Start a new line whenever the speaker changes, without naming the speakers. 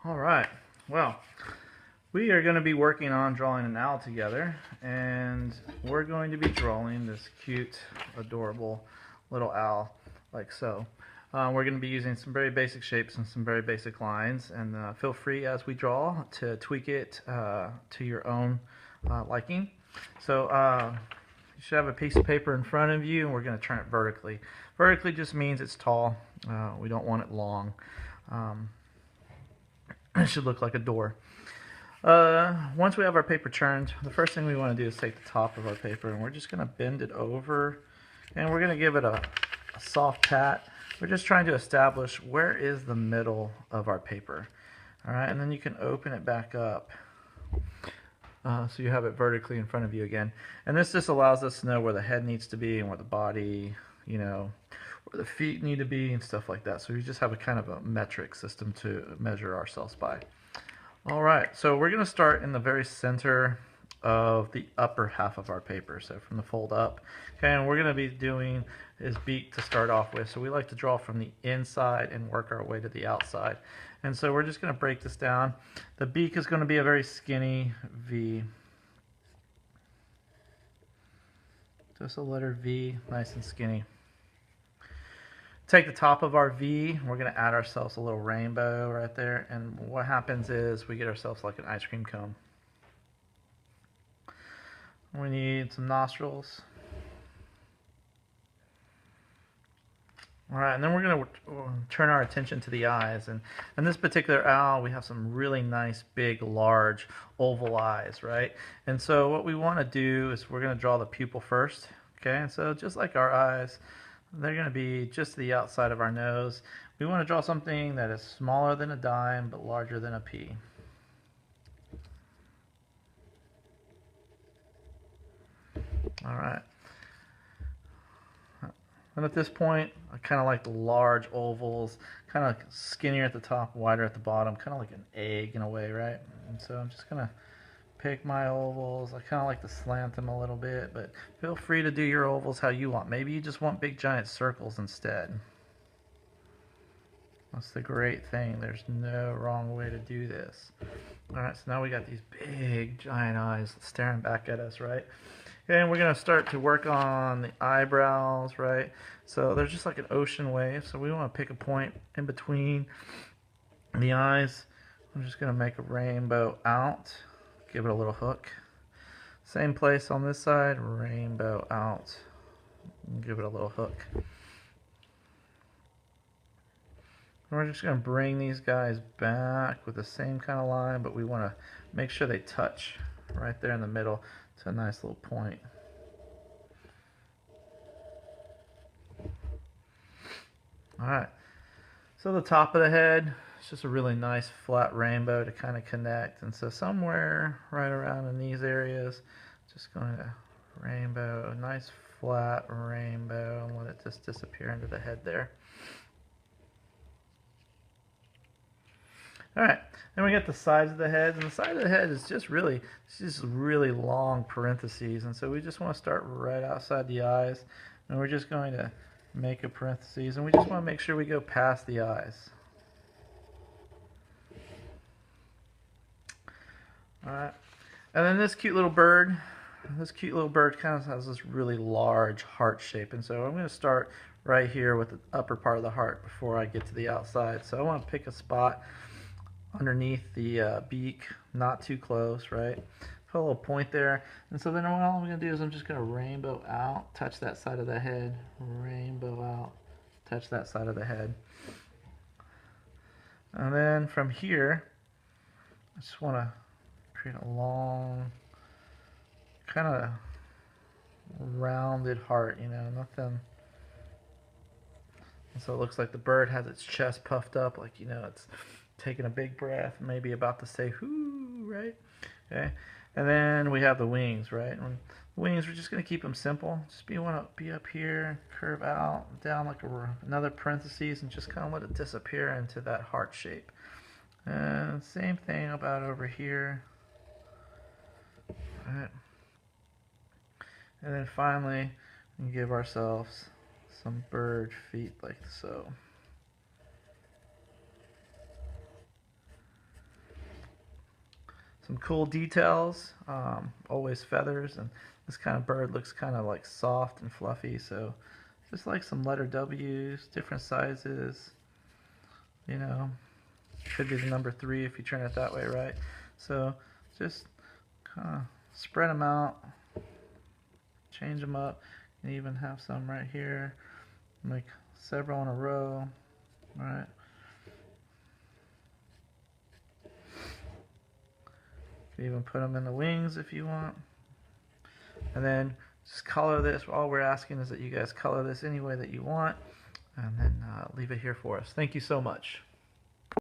All right, well, we are going to be working on drawing an owl together, and we're going to be drawing this cute, adorable little owl like so. We're going to be using some very basic shapes and some very basic lines, and feel free as we draw to tweak it to your own liking. So you should have a piece of paper in front of you, and we're going to turn it vertically. Vertically just means it's tall. We don't want it long. It should look like a door. Once we have our paper turned, the first thing we want to do is take the top of our paper and we're just going to bend it over, and we're going to give it a soft pat. We're just trying to establish where is the middle of our paper. Alright, and then you can open it back up so you have it vertically in front of you again. And this just allows us to know where the head needs to be and where the body, where the feet need to be and stuff like that. So we just have a kind of a metric system to measure ourselves by. Alright, so we're going to start in the very center of the upper half of our paper, so from the fold up. Okay, and we're going to be doing his beak to start off with, so we like to draw from the inside and work our way to the outside. And so we're just going to break this down. The beak is going to be a very skinny V. Just a letter V, nice and skinny. Take the top of our V, we're going to add ourselves a little rainbow right there, and what happens is we get ourselves like an ice cream cone. We need some nostrils. Alright, and then we're going to turn our attention to the eyes, and in this particular owl we have some really nice big large oval eyes, right? And so what we want to do is we're going to draw the pupil first, okay? And so just like our eyes, they're going to be just to the outside of our nose. We want to draw something that is smaller than a dime but larger than a pea. Alright. And at this point, I kind of like the large ovals, kind of skinnier at the top, wider at the bottom, kind of like an egg in a way, right? And so I'm just going to pick my ovals. I kind of like to slant them a little bit, but feel free to do your ovals how you want. Maybe you just want big giant circles instead. That's the great thing. There's no wrong way to do this. Alright, so now we got these big giant eyes staring back at us, right? And we're going to start to work on the eyebrows, right? So there's just like an ocean wave, so we want to pick a point in between the eyes. I'm just going to make a rainbow out. Give it a little hook. Same place on this side, rainbow out. Give it a little hook. And we're just going to bring these guys back with the same kind of line, but we want to make sure they touch right there in the middle. It's a nice little point. Alright, so the top of the head, it's just a really nice flat rainbow to kind of connect, and so somewhere right around in these areas, just going to rainbow, a nice flat rainbow, and let it just disappear into the head there. Alright, then we get the sides of the head, and the side of the head is just really long parentheses, and so we just want to start right outside the eyes, and we're just going to make a parentheses, and we just want to make sure we go past the eyes. Alright, and then this cute little bird kind of has this really large heart shape, and so I'm going to start right here with the upper part of the heart before I get to the outside. So I want to pick a spot underneath the beak, not too close, right? Put a little point there, and so then all I'm going to do is I'm just going to rainbow out, touch that side of the head, rainbow out, touch that side of the head. And then from here, I just want to create a long, kind of rounded heart, nothing. And so it looks like the bird has its chest puffed up, like, it's taking a big breath, maybe about to say, whoo, right? Okay. And then we have the wings, right? And the wings, we're just going to keep them simple. Just want to be up here, curve out, down like another parentheses, and just kind of let it disappear into that heart shape. And same thing about over here. All right. And then finally, we give ourselves some bird feet like so. some cool details, always feathers, and this kind of bird looks kind of like soft and fluffy, so just like some letter W's, different sizes, you know, could be the number 3 if you turn it that way, right? So just kind of spread them out, change them up, and even have some right here, like several in a row, right? You can even put them in the wings if you want. And then just color this. All we're asking is that you guys color this any way that you want, and then leave it here for us. Thank you so much.